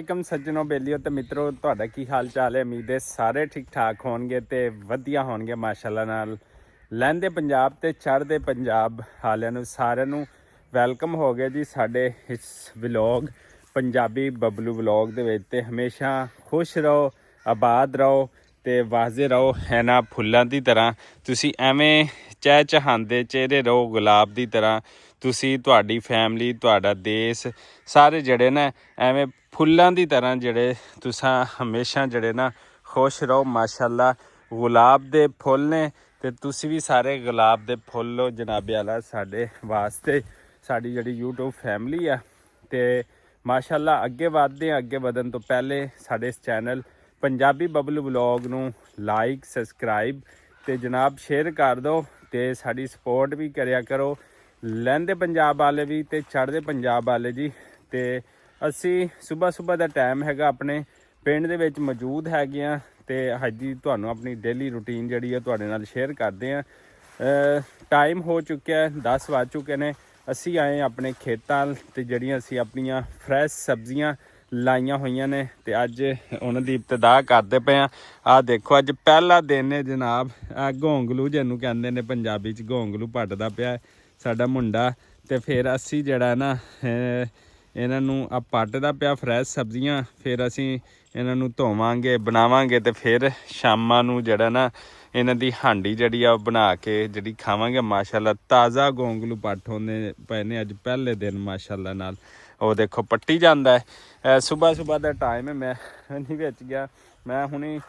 Welcome ਸੱਜਣੋ ਬੇਲੀਓ ਤੇ ਮਿੱਤਰੋ, ਤੁਹਾਡਾ ਕੀ ਹਾਲ ਚਾਲ ਹੈ। ਉਮੀਦ ਹੈ ਸਾਰੇ ਠੀਕ ਠਾਕ ਹੋਣਗੇ ਤੇ ਵਧੀਆ ਹੋਣਗੇ ਮਾਸ਼ਾਅੱਲਾ ਨਾਲ। ਲਹਿੰਦੇ ਪੰਜਾਬ ਤੇ ਚੜ੍ਹਦੇ ਪੰਜਾਬ ਵਾਲਿਆਂ ਨੂੰ ਸਾਰਿਆਂ ਨੂੰ ਵੈਲਕਮ ਹੋ ਗਿਆ ਜੀ ਸਾਡੇ ਇਸ ਵਲੌਗ ਪੰਜਾਬੀ ਬਬਲੂ ਵਲੌਗ ਦੇ ਵਿੱਚ। ਤੇ ਹਮੇਸ਼ਾ ਖੁਸ਼ ਰਹੋ, ਆਬਾਦ ਰਹੋ ਤੇ ਵਾਜ਼ੇ ਰਹੋ। ਇਹਨਾਂ ਫੁੱਲਾਂ ਦੀ ਤਰ੍ਹਾਂ ਤੁਸੀਂ ਐਵੇਂ ਚਹਿਚਹਾਉਂਦੇ ਚਿਹਰੇ ਰਹੋ, ਗੁਲਾਬ ਦੀ ਤਰ੍ਹਾਂ। ਤੁਸੀਂ, ਤੁਹਾਡੀ ਫੈਮਿਲੀ, ਤੁਹਾਡਾ ਦੇਸ਼, ਸਾਰੇ ਜਿਹੜੇ ਨਾ ਐਵੇਂ ਫੁੱਲਾਂ ਦੀ ਤਰ੍ਹਾਂ ਜਿਹੜੇ ਤੁਸੀਂ ਹਮੇਸ਼ਾ ਜਿਹੜੇ ਨਾ ਖੁਸ਼ ਰਹੋ ਮਾਸ਼ਾਅੱਲਾ। ਗੁਲਾਬ ਦੇ ਫੁੱਲ ਨੇ ਤੇ ਤੁਸੀਂ ਵੀ ਸਾਰੇ ਗੁਲਾਬ ਦੇ ਫੁੱਲ ਹੋ ਜਨਾਬੇ ਵਾਲਾ ਸਾਡੇ ਵਾਸਤੇ। ਸਾਡੀ ਜਿਹੜੀ YouTube ਫੈਮਿਲੀ ਆ ਤੇ ਮਾਸ਼ਾਅੱਲਾ ਅੱਗੇ ਵਧਦੇ ਹਾਂ। ਅੱਗੇ ਵਧਣ ਤੋਂ ਪਹਿਲੇ ਸਾਡੇ ਇਸ ਚੈਨਲ ਪੰਜਾਬੀ ਬਬਲੂ ਵਲੌਗ ਨੂੰ ਲਾਈਕ, ਸਬਸਕ੍ਰਾਈਬ ਤੇ ਜਨਾਬ ਸ਼ੇਅਰ ਕਰ ਦਿਓ ਤੇ ਸਾਡੀ ਸਪੋਰਟ ਵੀ ਕਰਿਆ ਕਰੋ। ਲਹਿੰਦੇ ਪੰਜਾਬ ਵਾਲੇ ਵੀ ਤੇ ਚੜ੍ਹਦੇ ਪੰਜਾਬ ਵਾਲੇ ਜੀ। ਤੇ ਅਸੀਂ ਸੁਬਾਹ ਦਾ ਟਾਈਮ ਹੈਗਾ, ਆਪਣੇ ਪਿੰਡ ਦੇ ਵਿੱਚ ਮੌਜੂਦ ਹੈਗੇ ਹਾਂ ਤੇ ਅੱਜ ਤੁਹਾਨੂੰ ਆਪਣੀ ਡੇਲੀ ਰੂਟੀਨ ਜਿਹੜੀ ਹੈ ਤੁਹਾਡੇ ਨਾਲ ਸ਼ੇਅਰ ਕਰਦੇ ਹਾਂ। ਟਾਈਮ ਹੋ ਚੁੱਕਿਆ 10 ਵੱਜ ਚੁੱਕੇ ਨੇ। ਅਸੀਂ ਆਏ ਆਪਣੇ ਖੇਤਾਂ ਤੇ ਜਿਹੜੀਆਂ ਅਸੀਂ ਆਪਣੀਆਂ ਫਰੈਸ਼ ਸਬਜ਼ੀਆਂ ਲਾਈਆਂ ਹੋਈਆਂ ਨੇ ਤੇ ਅੱਜ ਉਹਨਾਂ ਦੀ ਇਬਤਦਾ ਕਰਦੇ ਪਏ ਹਾਂ। ਆਹ ਦੇਖੋ, ਅੱਜ ਪਹਿਲਾ ਦਿਨ ਹੈ ਜਨਾਬ। ਆ ਗੋਂਗਲੂ ਜਿਹਨੂੰ ਕਹਿੰਦੇ ਨੇ ਪੰਜਾਬੀ 'ਚ, ਗੋਂਗਲੂ ਪੱਟਦਾ ਪਿਆ ਸਾਡਾ ਮੁੰਡਾ। ਤੇ ਫਿਰ ਅਸੀਂ ਜਿਹੜਾ ਨਾ ਇਹਨਾਂ ਨੂੰ ਆ ਪੱਟਦਾ ਪਿਆ ਫਰੈਸ਼ ਸਬਜ਼ੀਆਂ। ਫਿਰ ਅਸੀਂ ਇਹਨਾਂ ਨੂੰ ਧੋਵਾਂਗੇ, ਬਣਾਵਾਂਗੇ ਤੇ ਫਿਰ ਸ਼ਾਮਾਂ ਨੂੰ ਜਿਹੜਾ ਨਾ ਇਹਨਾਂ ਦੀ ਹਾਂਡੀ ਜਿਹੜੀ ਆ ਉਹ ਬਣਾ ਕੇ ਜਿਹੜੀ ਖਾਵਾਂਗੇ ਮਾਸ਼ਾਅੱਲਾ। ਤਾਜ਼ਾ ਗੋਂਗਲੂ ਪੱਟ ਹੁੰਦੇ ਪਏ ਨੇ ਅੱਜ ਪਹਿਲੇ ਦਿਨ ਮਾਸ਼ਾਅੱਲਾ ਨਾਲ। ਉਹ ਦੇਖੋ ਪੱਟੀ ਜਾਂਦਾ ਹੈ। ਸੁਬਾਹ ਦਾ ਟਾਈਮ ਹੈ। ਮੈਂ ਨਹੀਂ ਵਿੱਚ ਗਿਆ, ਮੈਂ ਹੁਣੀ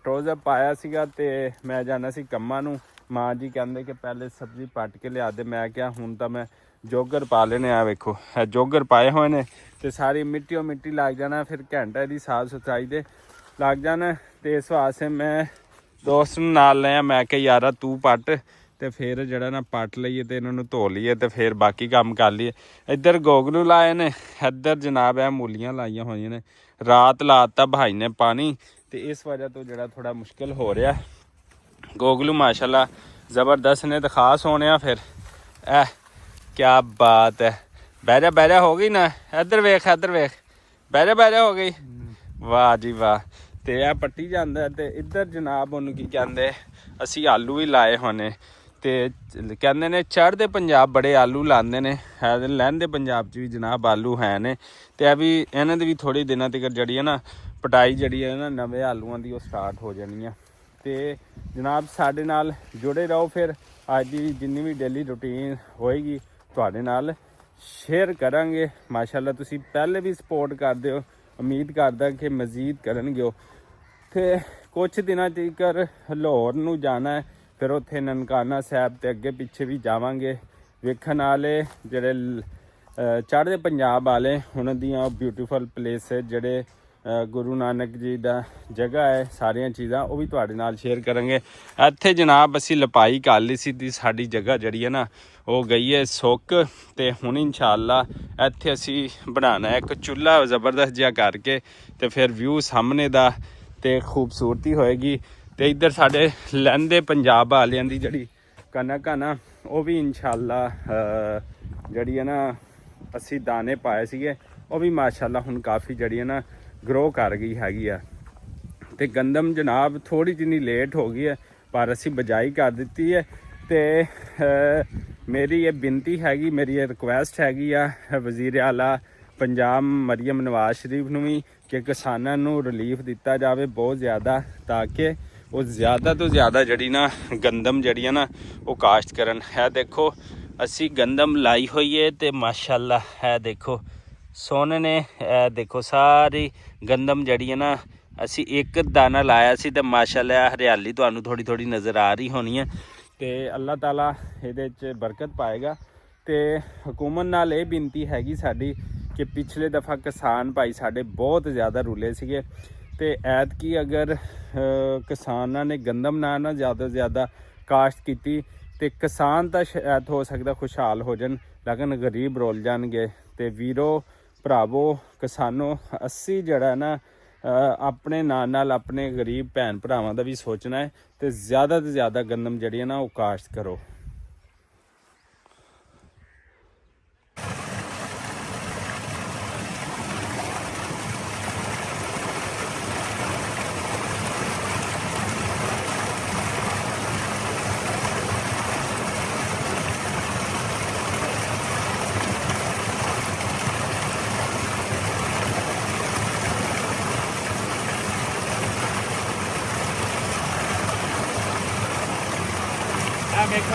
ਟਰੋਜ਼ਰ ਪਾਇਆ ਸੀਗਾ ਤੇ ਮੈਂ ਜਾਣਾ ਸੀ ਕੰਮਾਂ ਨੂੰ। ਮਾਂ ਜੀ ਕਹਿੰਦੇ ਕਿ ਪਹਿਲੇ ਸਬਜ਼ੀ ਪੱਟ ਕੇ ਲਿਆ ਦੇ। ਮੈਂ ਕਿਹਾ ਹੁਣ ਤਾਂ ਮੈਂ ਜੋਗਰ ਪਾ ਲੈਣੇ। ਆ ਵੇਖੋ ਇਹ ਜੋਗਰ ਪਾਏ ਹੋਏ ਨੇ ਤੇ ਸਾਰੀ ਮਿੱਟੀ ਲੱਗ ਜਾਣਾ, ਫਿਰ ਘੰਟੇ ਦੀ ਸਾਫ ਸਫਾਈ ਦੇ ਲੱਗ ਜਾਣਾ। ਤੇ ਇਸ ਵਾਸਤੇ ਮੈਂ ਦੋਸਤ ਨੂੰ ਨਾਲ ਲਿਆ। ਮੈਂ ਕਿਹਾ ਯਾਰਾ ਤੂੰ ਪੱਟ ਤੇ ਫਿਰ ਜਿਹੜਾ ਨਾ ਪੱਟ ਲਈਏ ਤੇ ਇਹਨਾਂ ਨੂੰ ਧੋ ਲਈਏ ਤੇ ਫਿਰ ਬਾਕੀ ਕੰਮ ਕਰ ਲਈਏ। ਇੱਧਰ ਗੋਗਲੂ ਲਾਏ ਨੇ, ਇੱਧਰ ਜਨਾਬ ਇਹ ਮੂਲੀਆਂ ਲਾਈਆਂ ਹੋਈਆਂ ਨੇ। ਰਾਤ ਲਾਤਾ ਭਾਈ ਨੇ ਪਾਣੀ ਤੇ ਇਸ ਵਜ੍ਹਾ ਤੋਂ ਜਿਹੜਾ ਥੋੜਾ ਮੁਸ਼ਕਿਲ ਹੋ ਰਿਹਾ। ਗੋਗਲੂ ਮਾਸ਼ਾਅੱਲਾ ਜ਼ਬਰਦਸਤ ਨੇ ਤੇ ਖਾਸ ਹੋਣੇ ਆ। ਫਿਰ ਇਹ ਕਿਆ ਬਾਤ ਹੈ। ਬਹਿ ਜਾ ਹੋ ਗਈ ਨਾ। ਇੱਧਰ ਵੇਖ ਬਹਿ ਜਾ ਹੋ ਗਈ। ਵਾਹ ਜੀ ਵਾਹ। ਤੇ ਇਹ ਪੱਟੀ ਜਾਂਦਾ ਤੇ ਇੱਧਰ ਜਨਾਬ ਉਹਨੂੰ ਕੀ ਕਹਿੰਦੇ, ਅਸੀਂ ਆਲੂ ਵੀ ਲਾਏ ਹੋਣੇ ਤੇ ਕਹਿੰਦੇ ਨੇ ਚੜ੍ਹਦੇ ਪੰਜਾਬ ਬੜੇ ਆਲੂ ਲਾਉਂਦੇ ਨੇ। ਹੈ ਲਹਿੰਦੇ ਪੰਜਾਬ 'ਚ ਵੀ ਜਨਾਬ ਆਲੂ ਹੈ ਨੇ ਤੇ ਇਹ ਵੀ ਇਹਨਾਂ ਦੀ ਵੀ ਥੋੜ੍ਹੇ ਦਿਨਾਂ ਤੱਕ ਜਿਹੜੀ ਹੈ ਨਾ ਪਟਾਈ ਜਿਹੜੀ ਹੈ ਨਾ ਨਵੇਂ ਆਲੂਆਂ ਦੀ ਉਹ ਸਟਾਰਟ ਹੋ ਜਾਣੀ ਆ। ਤੇ ਜਨਾਬ ਸਾਡੇ ਨਾਲ ਜੁੜੇ ਰਹੋ। ਫਿਰ ਅੱਜ ਦੀ ਜਿੰਨੀ ਵੀ ਡੇਲੀ ਰੂਟੀਨ ਹੋਏਗੀ ਤੁਹਾਡੇ ਨਾਲ ਸ਼ੇਅਰ ਕਰਾਂਗੇ ਮਾਸ਼ਾਅੱਲਾ। ਤੁਸੀਂ ਪਹਿਲੇ ਵੀ ਸਪੋਰਟ ਕਰਦੇ ਹੋ, ਉਮੀਦ ਕਰਦਾ ਕਿ ਮਜ਼ੀਦ ਕਰਨਗੇ ਉਹ। ਤੇ ਕੁਛ ਦਿਨਾਂ ਤੀਕਰ ਲਾਹੌਰ ਨੂੰ ਜਾਣਾ ਹੈ, ਫਿਰ ਉੱਥੇ ਨਨਕਾਣਾ ਸਾਹਿਬ ਤੇ ਅੱਗੇ ਪਿੱਛੇ ਵੀ ਜਾਵਾਂਗੇ। ਵੇਖਣ ਵਾਲੇ ਜਿਹੜੇ ਚੜ੍ਹਦੇ ਪੰਜਾਬ ਵਾਲੇ ਉਹਨਾਂ ਦੀਆਂ ਬਿਊਟੀਫੁਲ ਪਲੇਸ ਜਿਹੜੇ ਗੁਰੂ ਨਾਨਕ ਜੀ ਦਾ ਜਗ੍ਹਾ ਹੈ, ਸਾਰੀਆਂ ਚੀਜ਼ਾਂ ਉਹ ਵੀ ਤੁਹਾਡੇ ਨਾਲ ਸ਼ੇਅਰ ਕਰਾਂਗੇ। ਇੱਥੇ ਜਨਾਬ ਅਸੀਂ ਲਪਾਈ ਕਰ ਲਈ ਸੀ ਦੀ ਸਾਡੀ ਜਗ੍ਹਾ ਜਿਹੜੀ ਹੈ ਨਾ ਉਹ ਗਈ ਹੈ ਸੁੱਕ। ਤੇ ਹੁਣ ਇਨਸ਼ਾਅੱਲਾ ਇੱਥੇ ਅਸੀਂ ਬਣਾਉਣਾ ਇੱਕ ਚੁੱਲ੍ਹਾ ਜ਼ਬਰਦਸਤ ਜਿਹਾ ਕਰਕੇ ਤੇ ਫਿਰ ਵਿਊ ਸਾਹਮਣੇ ਦਾ ਤੇ ਖੂਬਸੂਰਤੀ ਹੋਏਗੀ। ਤੇ ਇੱਧਰ ਸਾਡੇ ਲਹਿੰਦੇ ਪੰਜਾਬ ਵਾਲਿਆਂ ਦੀ ਜਿਹੜੀ ਕਣਕ ਆ ਨਾ ਉਹ ਵੀ ਇਨਸ਼ਾਅੱਲਾ ਜਿਹੜੀ ਹੈ ਨਾ ਅਸੀਂ ਦਾਣੇ ਪਾਏ ਸੀਗੇ ਉਹ ਵੀ ਮਾਸ਼ਾਅੱਲਾ ਹੁਣ ਕਾਫੀ ਜਿਹੜੀ ਹੈ ਨਾ ਗਰੋ ਕਰ ਗਈ ਹੈਗੀ ਆ। ਤੇ ਗੰਦਮ ਜਨਾਬ ਥੋੜ੍ਹੀ ਜਿਹੀ ਲੇਟ ਹੋ ਗਈ ਹੈ ਪਰ ਅਸੀਂ ਬਜਾਈ ਕਰ ਦਿੱਤੀ ਹੈ। ਤੇ ਮੇਰੀ ਇਹ ਬੇਨਤੀ ਹੈਗੀ, ਮੇਰੀ ਇਹ ਰਿਕੁਐਸਟ ਹੈਗੀ ਆ ਵਜ਼ੀਰ ਆਲਾ ਪੰਜਾਬ ਮਰੀਮ ਨਵਾਜ਼ ਸ਼ਰੀਫ ਨੂੰ ਵੀ ਕਿ ਕਿਸਾਨਾਂ ਨੂੰ ਰਿਲੀਫ ਦਿੱਤਾ ਜਾਵੇ ਬਹੁਤ ਜ਼ਿਆਦਾ, ਤਾਂ ਕਿ ਉਹ ਜ਼ਿਆਦਾ ਤੋਂ ਜ਼ਿਆਦਾ ਜਿਹੜੀ ਨਾ ਗੰਦਮ ਜਿਹੜੀ ਆ ਨਾ ਉਹ ਕਾਸ਼ਤ ਕਰਨ। ਹੈ ਦੇਖੋ ਅਸੀਂ ਗੰਦਮ ਲਾਈ ਹੋਈ ਹੈ ਤੇ ਮਾਸ਼ਾਅੱਲਾ ਹੈ ਦੇਖੋ ਸੋਹਣੇ ਨੇ। ਇਹ ਦੇਖੋ ਸਾਰੀ ਗੰਦਮ ਜਿਹੜੀ ਹੈ ਨਾ ਅਸੀਂ ਇੱਕ ਦਾਣਾ ਲਾਇਆ ਸੀ ਤੇ ਮਾਸ਼ਾਅੱਲਾ ਹਰਿਆਲੀ ਤੁਹਾਨੂੰ ਥੋੜੀ ਨਜ਼ਰ ਆ ਰਹੀ ਹੋਣੀ ਹੈ। ਤੇ ਅੱਲਾਹ ਤਾਲਾ ਇਹਦੇ 'ਚ ਬਰਕਤ ਪਾਏਗਾ। ਤੇ ਹਕੂਮਤ ਨਾਲ ਇਹ ਬੇਨਤੀ ਹੈਗੀ ਸਾਡੀ ਕਿ ਪਿਛਲੇ ਦਫਾ ਕਿਸਾਨ ਭਾਈ ਸਾਡੇ ਬਹੁਤ ਜ਼ਿਆਦਾ ਰੁਲੇ ਸੀਗੇ ਤੇ ਐਤਕੀ ਅਗਰ ਕਿਸਾਨਾਂ ਨੇ ਗੰਦਮ ਨਾ ਜ਼ਿਆਦਾ ਤੋਂ ਜ਼ਿਆਦਾ ਕਾਸ਼ਤ ਕੀਤੀ ਤੇ ਕਿਸਾਨ ਤਾਂ ਸ਼ਾਇਦ ਹੋ ਸਕਦਾ ਖੁਸ਼ਹਾਲ ਹੋ ਜਾਣ, ਲੇਕਿਨ ਗਰੀਬ ਰੁਲ ਜਾਣਗੇ। ਤੇ ਵੀਰੋ ਭਰਾਵੋ ਕਿਸਾਨੋ, ਅਸੀਂ ਜਿਹੜਾ ਨਾ ਆਪਣੇ ਨਾਲ ਆਪਣੇ ਗਰੀਬ ਭੈਣ ਭਰਾਵਾਂ ਦਾ ਵੀ ਸੋਚਣਾ ਹੈ ਤੇ ਜ਼ਿਆਦਾ ਤੋਂ ਜ਼ਿਆਦਾ ਗੰਦਮ ਜਿਹੜੀ ਹੈ ਨਾ ਉਹ ਕਾਸ਼ਤ ਕਰੋ।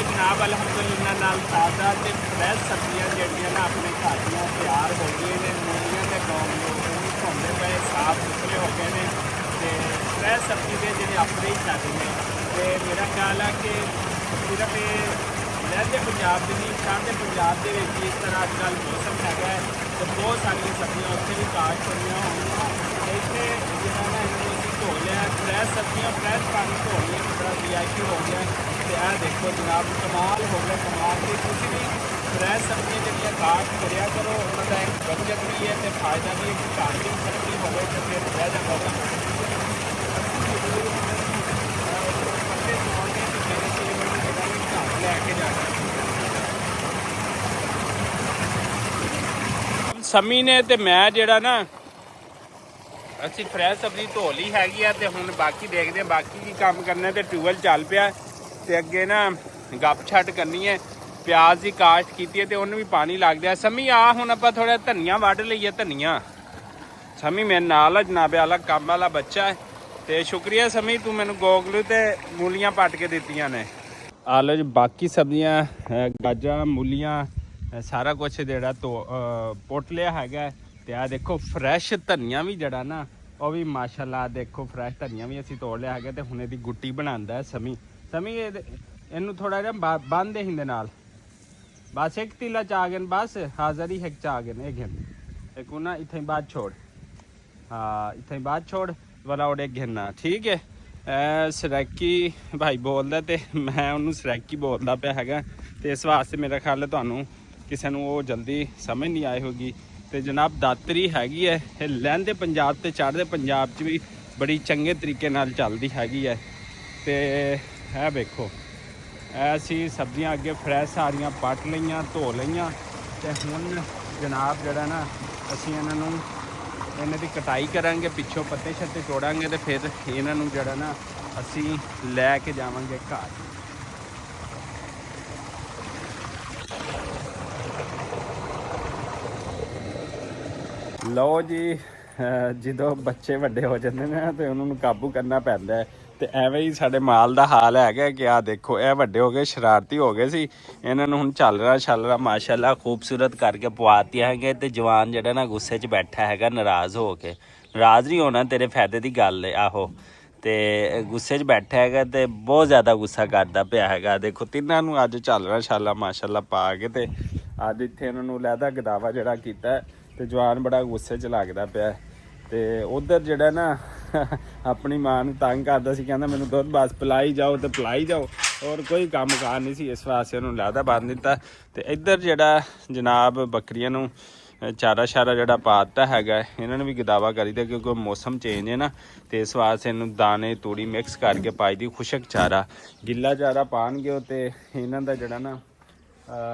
देखो जनाब अलहमदुलिल्लाह नाल ताज़ा ते फ्रैश सब्जियां ਜਿਹੜੀਆਂ ना अपने घर ਦੀਆਂ ਤਿਆਰ हो गई ने मूलियां ते गौंगलू धोंदे पे साफ सुथरे हो गए ने ते फ्रैश सब्जी ਦੇ ਜਿਹੜੇ ਆਪਣੇ ਹੀ ਚੱਲ ਨੇ ਤੇ ਮੇਰਾ ਖਿਆਲ ਹੈ ਕਿ ਸਿਰਫ ਇਹ ਲਹਿੰਦੇ ਪੰਜਾਬ ਦੇ ਨਹੀਂ ਚੜ੍ਹਦੇ ਪੰਜਾਬ ਦੇ ਵਿੱਚ ਇਸ ਤਰ੍ਹਾਂ ਅੱਜ ਕੱਲ੍ਹ ਮੌਸਮ ਹੈਗਾ ਤੇ ਬਹੁਤ ਸਾਰੀਆਂ ਸਬਜ਼ੀਆਂ ਉੱਥੇ ਵੀ ਕਾਸ਼ ਹੋਈਆਂ ਹੋਣਗੀਆਂ ਇੱਥੇ ਜਿਹੜਾ ਨਾ ਇਹਨਾਂ ਨੂੰ ਅਸੀਂ ਧੋ ਲਿਆ ਫਰੈਸ਼ ਸਬਜ਼ੀਆਂ ਫਰੈਸ਼ ਪਾਣੀ ਧੋ ਲਈਆਂ ਜਿਸ ਤਰ੍ਹਾਂ VIP ਹੋ ਗਿਆ ਤੇ ਇਹ ਦੇਖੋ ਜਨਾਬ ਕਮਾਲ ਹੋ ਗਿਆ ਕਮਾਲ ਦੀ ਤੁਸੀਂ ਵੀ ਫਰੈਸ਼ ਸਬਜ਼ੀਆਂ ਜਿਹੜੀਆਂ ਕਾਸ਼ ਕਰਿਆ ਕਰੋ ਉਹਨਾਂ ਦਾ ਇੱਕ ਬਚਤ ਵੀ ਹੈ ਤੇ ਫਾਇਦਾ ਵੀ ਹੈ ਕਿ ਘਰ ਦੀ ਸਬਜ਼ੀ ਹੋਵੇ ਤੇ ਫਿਰ ਰਹਿ ਜਾਂਦਾ ਪੱਤੇ ਸੌਣ ਕੇ ਤੇ ਮੇਰੇ ਚੀਜ਼ ਨੂੰ ਘਰ ਲੈ ਕੇ ਜਾਣਾ ਸਮੀ ਨੇ ਤੇ ਮੈਂ ਜਿਹੜਾ ਨਾ ਅਸੀਂ ਫਰੈਸ਼ ਸਬਜ਼ੀ ਧੋ ਲਈ ਹੈਗੀ ਆ ਤੇ ਹੁਣ ਬਾਕੀ ਦੇਖਦੇ ਆ ਬਾਕੀ ਕੀ ਕੰਮ ਕਰਨਾ ਤੇ ਟਿਊਬਵੈਲ ਚੱਲ ਪਿਆ ਤੇ ਅੱਗੇ ਨਾ ਗੱਪ ਛੱਡ ਕਰਨੀ ਹੈ ਪਿਆਜ਼ ਦੀ ਕਾਸ਼ਤ ਕੀਤੀ ਹੈ ਤੇ ਉਹਨੂੰ ਵੀ ਪਾਣੀ ਲੱਗ ਗਿਆ ਸਮੀ ਆ ਹੁਣ ਆਪਾਂ ਥੋੜਾ ਧਨੀਆ ਵੱਢ ਲਈਏ ਧਨੀਆ ਸਮੀ ਮੇਰੇ ਨਾਲ ਆ ਜਨਾਬੇ ਵਾਲਾ ਕੰਮ ਵਾਲਾ ਬੱਚਾ ਹੈ ਤੇ ਸ਼ੁਕਰੀਆ ਸਮੀ ਤੂੰ ਮੈਨੂੰ ਗੋਗਲੂ ਤੇ ਮੂਲੀਆਂ ਪੱਟ ਕੇ ਦਿੱਤੀਆਂ ਨੇ ਆ ਲਓ ਜੀ ਬਾਕੀ ਸਬਜ਼ੀਆਂ ਗਾਜਰਾਂ ਮੂਲੀਆਂ ਸਾਰਾ ਕੁਝ ਜਿਹੜਾ ਪੁੱਟ ਲਿਆ ਹੈਗਾ ਤੇ ਆ ਦੇਖੋ ਫਰੈਸ਼ ਧਨੀਆ ਵੀ ਜਿਹੜਾ ਨਾ ਉਹ ਵੀ ਮਾਸ਼ਾਅੱਲਾ ਦੇਖੋ ਫਰੈਸ਼ ਧਨੀਆ ਵੀ ਅਸੀਂ ਤੋੜ ਲਿਆ ਹੈਗਾ ਤੇ ਹੁਣ ਇਹਦੀ ਗੁੱਟੀ ਬਣਾਉਂਦਾ ਹੈ ਸਮੀ ਇਹਨੂੰ ਥੋੜਾ ਜਿਹਾ ਬੰਨ ਦੇ ਹਿੰਦੇ ਨਾਲ ਬਸ ਇੱਕ ਤੀਲਾ ਚ ਆ ਗਏ ਬਸ ਹਾਜ਼ਰ ਹੀ ਇੱਕ ਚ ਆ ਗਏ ਇਹ ਘਿਨ ਇੱਕ ਨਾ ਇੱਥੇ ਬਾਅਦ ਛੋੜ ਹਾਂ ਇੱਥੇ ਬਾਅਦ ਛੋੜ ਵਾਲਾ ਉਹਦੇ ਘਿਨਣਾ ਠੀਕ ਹੈ ਸਰੈਕੀ ਭਾਈ ਬੋਲਦਾ ਤੇ ਮੈਂ ਉਹਨੂੰ ਸਰੈਕੀ ਬੋਲਦਾ ਪਿਆ ਹੈਗਾ ਤੇ ਇਸ ਵਾਸਤੇ ਮੇਰਾ ਖਿਆਲ ਹੈ ਤੁਹਾਨੂੰ ਕਿਸੇ ਨੂੰ ਉਹ ਜਲਦੀ ਸਮਝ ਨਹੀਂ ਆਈ ਹੋਗੀ ਤੇ ਜਨਾਬ ਦਾਤਰੀ ਹੈਗੀ ਹੈ ਇਹ ਲਹਿੰਦੇ ਪੰਜਾਬ ਤੇ ਚੜ੍ਹਦੇ ਪੰਜਾਬ 'ਚ ਵੀ ਬੜੀ ਚੰਗੇ ਤਰੀਕੇ ਨਾਲ ਚੱਲਦੀ ਹੈਗੀ ਹੈ ਤੇ ਇਹ ਵੇਖੋ ਅਸੀਂ ਸਬਜ਼ੀਆਂ ਅੱਗੇ ਫਰੈਸ਼ ਸਾਰੀਆਂ ਪੱਟ ਲਈਆਂ ਧੋ ਲਈਆਂ ਤੇ ਹੁਣ ਜਨਾਬ ਜਿਹੜਾ ਨਾ ਅਸੀਂ ਇਹਨਾਂ ਦੀ ਕਟਾਈ ਕਰਾਂਗੇ ਪਿੱਛੋਂ ਪੱਤੇ ਛੱਤੇ ਤੋੜਾਂਗੇ ਤੇ ਫਿਰ ਇਹਨਾਂ ਨੂੰ ਜਿਹੜਾ ਨਾ ਅਸੀਂ ਲੈ ਕੇ ਜਾਵਾਂਗੇ ਘਰ ਲਓ ਜੀ ਜਦੋਂ ਬੱਚੇ ਵੱਡੇ ਹੋ ਜਾਂਦੇ ਨੇ ਤੇ ਉਹਨਾਂ ਨੂੰ ਕਾਬੂ ਕਰਨਾ ਪੈਂਦਾ ਹੈ ਤੇ ਐਵੇਂ ਹੀ ਸਾਡੇ ਮਾਲ ਦਾ ਹਾਲ ਹੈਗਾ ਕਿ ਆਹ ਦੇਖੋ ਇਹ ਵੱਡੇ ਹੋ ਗਏ ਸ਼ਰਾਰਤੀ ਹੋ ਗਏ ਸੀ ਇਹਨਾਂ ਨੂੰ ਹੁਣ ਚੱਲ ਮਾਸ਼ਾਅੱਲਾ ਖੂਬਸੂਰਤ ਕਰਕੇ ਪਵਾਤੀਆਂ ਹੈਗੇ ਤੇ ਜਵਾਨ ਜਿਹੜਾ ਨਾ ਗੁੱਸੇ 'ਚ ਬੈਠਾ ਹੈਗਾ ਨਾਰਾਜ਼ ਹੋ ਕੇ ਨਾਰਾਜ਼ ਨਹੀਂ ਹੋਣਾ ਤੇਰੇ ਫਾਇਦੇ ਦੀ ਗੱਲ ਹੈ ਆਹੋ ਤੇ ਗੁੱਸੇ 'ਚ ਬੈਠਾ ਹੈਗਾ ਤੇ ਬਹੁਤ ਜ਼ਿਆਦਾ ਗੁੱਸਾ ਕਰਦਾ ਪਿਆ ਹੈਗਾ ਦੇਖੋ ਤਿੰਨਾਂ ਨੂੰ ਅੱਜ ਛਾਲਾ ਮਾਸ਼ਾਅੱਲਾ ਪਾ ਕੇ ਤੇ ਅੱਜ ਇੱਥੇ ਇਹਨਾਂ ਨੂੰ ਲੈਦਾ ਗਦਾਵਾ ਜਿਹੜਾ ਕੀਤਾ ਤੇ ਜਵਾਨ ਬੜਾ ਗੁੱਸੇ 'ਚ ਲੱਗਦਾ ਪਿਆ ਤੇ ਉਧਰ ਜਿਹੜਾ ਨਾ ਆਪਣੀ ਮਾਂ ਨੂੰ ਤੰਗ ਕਰਦਾ ਸੀ ਕਹਿੰਦਾ ਮੈਨੂੰ ਦੁੱਧ ਬਸ ਪਿਲਾਈ ਜਾਓ ਤੇ ਪਿਲਾਈ ਜਾਓ ਹੋਰ ਕੋਈ ਕੰਮ ਕਾਰ ਨਹੀਂ ਸੀ ਇਸ ਵਾਸਤੇ ਉਹਨੂੰ ਲਾਦਾ ਬੰਨ ਦਿੱਤਾ ਤੇ ਇੱਧਰ ਜਿਹੜਾ ਜਨਾਬ ਬੱਕਰੀਆਂ ਨੂੰ ਚਾਰਾ ਜਿਹੜਾ ਪਾ ਦਿੱਤਾ ਹੈਗਾ ਇਹਨਾਂ ਨੂੰ ਵੀ ਗਦਾਵਾ ਕਰੀਦਾ ਕਿਉਂਕਿ ਮੌਸਮ ਚੇਂਜ ਹੈ ਨਾ ਤੇ ਇਸ ਵਾਸਤੇ ਇਹਨੂੰ ਦਾਣੇ ਤੂੜੀ ਮਿਕਸ ਕਰਕੇ ਪਾਈ ਦੀ ਖੁਸ਼ਕ ਚਾਰਾ ਗਿੱਲਾ ਚਾਰਾ ਪਾਣਗੇ ਤੇ ਇਹਨਾਂ ਦਾ ਜਿਹੜਾ ਨਾ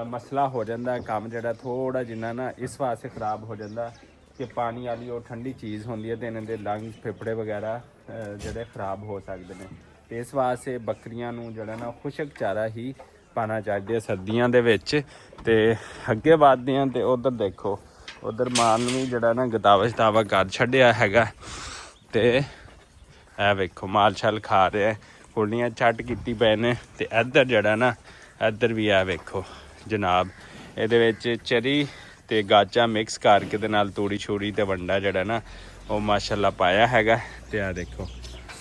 ਮਸਲਾ ਹੋ ਜਾਂਦਾ ਕੰਮ ਜਿਹੜਾ ਥੋੜਾ ਜਿੰਨਾ ਨਾ ਇਸ ਵਾਸਤੇ ਖਰਾਬ ਹੋ ਜਾਂਦਾ ਕਿ ਪਾਣੀ ਵਾਲੀ ਉਹ ਠੰਡੀ ਚੀਜ਼ ਹੁੰਦੀ ਹੈ ਤੇ ਇਹਨਾਂ ਦੇ ਲੰਗਸ ਫੇਫੜੇ ਵਗੈਰਾ ਜਿਹੜੇ ਖਰਾਬ ਹੋ ਸਕਦੇ ਨੇ ਤੇ ਇਸ ਵਾਸਤੇ ਬੱਕਰੀਆਂ ਨੂੰ ਜਿਹੜਾ ਨਾ ਖੁਸ਼ਕ ਚਾਰਾ ਹੀ ਪਾਣਾ ਚਾਹੀਦਾ ਸਰਦੀਆਂ ਦੇ ਵਿੱਚ ਤੇ ਅੱਗੇ ਵਧਦੇ ਹਾਂ ਤੇ ਉਧਰ ਦੇਖੋ ਉਧਰ ਮਾਲ ਨੂੰ ਵੀ ਜਿਹੜਾ ਨਾ ਗਦਾਵਾ ਕਰ ਛੱਡਿਆ ਹੈਗਾ ਤੇ ਇਹ ਵੇਖੋ ਮਾਲ ਛਲ ਖਾ ਰਿਹਾ ਕੁੜੀਆਂ ਛੱਟ ਕੀਤੀ ਪਏ ਨੇ ਤੇ ਇੱਧਰ ਜਿਹੜਾ ਨਾ ਇੱਧਰ ਵੀ ਆ ਵੇਖੋ ਜਨਾਬ ਇਹਦੇ ਵਿੱਚ ਚਰੀ ਤੇ ਗਾਜਾ ਮਿਕਸ ਕਰਕੇ ਦੇ ਨਾਲ ਤੂੜੀ ਛੂੜੀ ਤੇ ਵੰਡਾ ਜਿਹੜਾ ਨਾ ਉਹ ਮਾਸ਼ਾਅੱਲਾ ਪਾਇਆ ਹੈਗਾ ਤੇ ਆ ਦੇਖੋ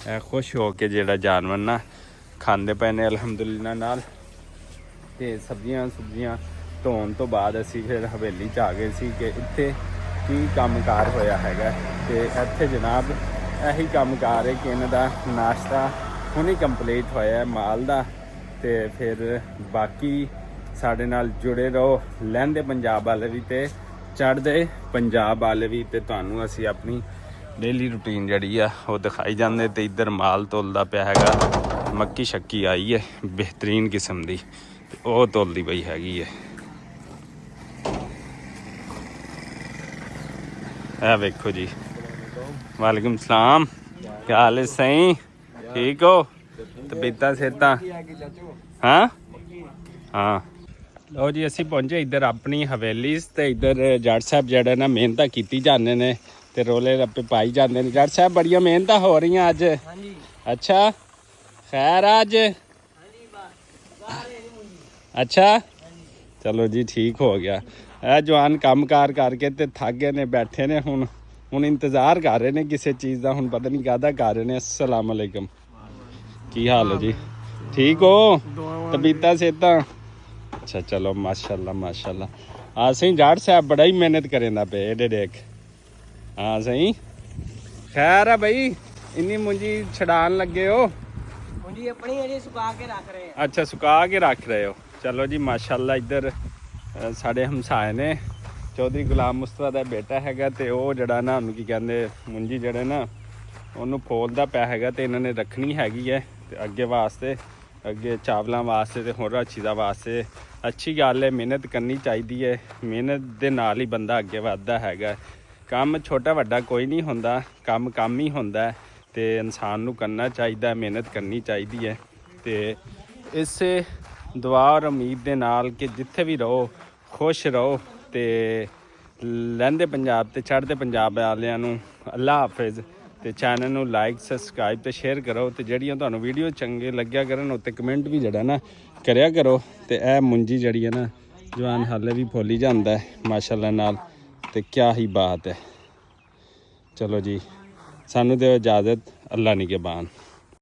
ਇਹ ਖੁਸ਼ ਹੋ ਕੇ ਜਿਹੜਾ ਜਾਨਵਰ ਨਾ ਖਾਂਦੇ ਪਏ ਨੇ ਅਲਹਮਦੁਲਿਲਾ ਨਾਲ ਤੇ ਸਬਜ਼ੀਆਂ ਧੋਣ ਤੋਂ ਬਾਅਦ ਅਸੀਂ ਫਿਰ ਹਵੇਲੀ 'ਚ ਆ ਗਏ ਸੀ ਕਿ ਇੱਥੇ ਕੀ ਕੰਮਕਾਰ ਹੋਇਆ ਹੈਗਾ ਤੇ ਇੱਥੇ ਜਨਾਬ ਇਹੀ ਕੰਮਕਾਰ ਹੈ ਕਿ ਇਹਨਾਂ ਦਾ ਨਾਸ਼ਤਾ ਹੁਣੇ ਕੰਪਲੀਟ ਹੋਇਆ ਮਾਲ ਦਾ ਤੇ ਫਿਰ ਬਾਕੀ ਸਾਡੇ ਨਾਲ ਜੁੜੇ ਰਹੋ ਲਹਿੰਦੇ ਪੰਜਾਬ ਵਾਲੇ ਵੀ ਤੇ ਚੜ੍ਹਦੇ ਪੰਜਾਬ ਵਾਲੇ ਵੀ ਤੇ ਤੁਹਾਨੂੰ ਅਸੀਂ ਆਪਣੀ ਡੇਲੀ ਰੂਟੀਨ ਜਿਹੜੀ ਆ ਉਹ ਦਿਖਾਈ ਜਾਂਦੇ ਤੇ ਇੱਧਰ ਮਾਲ ਤੋਲਦਾ ਪਿਆ ਹੈਗਾ ਮੱਕੀ ਸ਼ੱਕੀ ਆਈ ਹੈ ਬਿਹਤਰੀਨ ਕਿਸਮ ਦੀ ਤੇ ਉਹ ਤੋਲਦੀ ਪਈ ਹੈਗੀ ਹੈ ਇਹ ਵੇਖੋ ਜੀ ਵਾਲੇਕੁਮ ਸਲਾਮ ਕੀ ਹਾਲ ਹੈ ਸਹੀ ਠੀਕ ਹੋ ਤਬੀਅਤਾਂ ਸਿਹਤਾਂ ਹਾਂ ਲਓ ਜੀ ਅਸੀਂ ਪਹੁੰਚੇ ਇੱਧਰ ਆਪਣੀ ਹਵੇਲੀ ਤੇ ਇੱਧਰ ਜੱਟ ਸਾਹਿਬ ਜਿਹੜਾ ਨਾ ਮਿਹਨਤਾਂ ਕੀਤੀ ਜਾਂਦੇ ਨੇ ਤੇ ਰੋਲੇ ਰੱਪੇ ਪਾਈ ਜਾਂਦੇ ਨੇ ਜੱਟ ਸਾਹਿਬ ਬੜੀਆਂ ਮਿਹਨਤਾਂ ਹੋ ਰਹੀਆਂ ਅੱਜ ਅੱਛਾ ਖੈਰ ਅੱਜ ਅੱਛਾ ਚਲੋ ਜੀ ਠੀਕ ਹੋ ਗਿਆ। ਇਹ ਜਵਾਨ ਕੰਮਕਾਰ ਕਰਕੇ ਤੇ ਥੱਕ ਗਏ ਨੇ, ਬੈਠੇ ਨੇ ਹੁਣ ਇੰਤਜ਼ਾਰ ਕਰ ਰਹੇ ਨੇ ਕਿਸੇ ਚੀਜ਼ ਦਾ, ਹੁਣ ਪਤਾ ਨਹੀਂ ਕਾਹਦਾ ਕਰ ਰਹੇ ਨੇ। ਅਸਲਾਮ ਅਲੈਕਮ, ਕੀ ਹਾਲ ਹੈ ਜੀ? ਠੀਕ ਹੋ? ਤਬੀਅਤਾਂ ਸਿਹਤਾਂ? ਅੱਛਾ ਚਲੋ ਮਾਸ਼ਾਅੱਲਾ ਮਾਸ਼ਾਅੱਲਾ। ਹਾਂ ਸਹੀ ਜਾਟ ਸਾਹਿਬ ਬੜਾ ਹੀ ਮਿਹਨਤ ਕਰੇਂਦਾ ਪਏ ਇਹਦੇ ਦੇਖ। ਹਾਂ ਸਹੀ ਖੈਰ ਹੈ ਬਈ, ਇੰਨੀ ਮੁੰਜੀ ਛਡਾਣ ਲੱਗੇ ਹੋ? ਮੁੰਜੀ ਆਪਣੀ ਅਜੇ ਸੁਕਾ ਕੇ ਰੱਖ ਰਹੇ ਆ। ਅੱਛਾ ਸੁਕਾ ਕੇ ਰੱਖ ਰਹੇ ਹੋ, ਚਲੋ ਜੀ ਮਾਸ਼ਾਅੱਲਾ। ਇੱਧਰ ਸਾਡੇ ਹਮਸਾਏ ਨੇ, ਚੌਧਰੀ ਗੁਲਾਮ ਮੁਸਤਫਾ ਦਾ ਬੇਟਾ ਹੈਗਾ, ਤੇ ਉਹ ਜਿਹੜਾ ਨਾ ਉਹਨੂੰ ਕੀ ਕਹਿੰਦੇ ਮੁੰਜੀ ਜਿਹੜੇ ਨਾ ਉਹਨੂੰ ਫੋਲਦਾ ਪਿਆ ਹੈਗਾ, ਤੇ ਇਹਨਾਂ ਨੇ ਰੱਖਣੀ ਹੈਗੀ ਹੈ ਤੇ ਅੱਗੇ ਵਾਸਤੇ, ਅੱਗੇ ਚਾਵਲਾਂ ਵਾਸਤੇ ਤੇ ਹੋਰ ਚੀਜ਼ਾਂ ਵਾਸਤੇ। ਅੱਛੀ ਗੱਲ ਹੈ, ਮਿਹਨਤ ਕਰਨੀ ਚਾਹੀਦੀ ਹੈ, ਮਿਹਨਤ ਦੇ ਨਾਲ ਹੀ ਬੰਦਾ ਅੱਗੇ ਵੱਧਦਾ ਹੈਗਾ। ਕੰਮ ਛੋਟਾ ਵੱਡਾ ਕੋਈ ਨਹੀਂ ਹੁੰਦਾ, ਕੰਮ ਕੰਮ ਹੀ ਹੁੰਦਾ ਤੇ ਇਨਸਾਨ ਨੂੰ ਕਰਨਾ ਚਾਹੀਦਾ, ਮਿਹਨਤ ਕਰਨੀ ਚਾਹੀਦੀ ਹੈ। ਤੇ ਇਸੇ ਦੁਆ ਔਰ ਉਮੀਦ ਦੇ ਨਾਲ ਕਿ ਜਿੱਥੇ ਵੀ ਰਹੋ ਖੁਸ਼ ਰਹੋ, ਤੇ ਲਹਿੰਦੇ ਪੰਜਾਬ ਤੇ ਚੜ੍ਹਦੇ ਪੰਜਾਬ ਵਾਲਿਆਂ ਨੂੰ ਅੱਲਾ ਹਾਫਿਜ਼। ਤੇ ਚੈਨਲ ਨੂੰ ਲਾਈਕ ਸਬਸਕ੍ਰਾਈਬ ਤੇ ਸ਼ੇਅਰ ਕਰੋ, ਤੇ ਜਿਹੜੀਆਂ ਤੁਹਾਨੂੰ ਵੀਡੀਓ ਚੰਗੇ ਲੱਗਿਆ ਕਰਨ ਉੱਤੇ ਕਮੈਂਟ ਵੀ ਜਿਹੜਾ ਨਾ ਕਰਿਆ ਕਰੋ। ਤੇ ਇਹ ਮੁੰਜੀ ਜਿਹੜੀ ਹੈ ਨਾ ਜਵਾਨ ਹਾਲੇ ਵੀ ਫੁੱਲੀ ਜਾਂਦਾ ਹੈ ਮਾਸ਼ਾਅੱਲਾ ਨਾਲ, ਤੇ ਕਿਆ ਹੀ ਬਾਤ ਹੈ। ਚਲੋ ਜੀ ਸਾਨੂੰ ਦਿਓ ਇਜਾਜ਼ਤ, ਅੱਲਾ ਨਿਗਹਿਬਾਨ।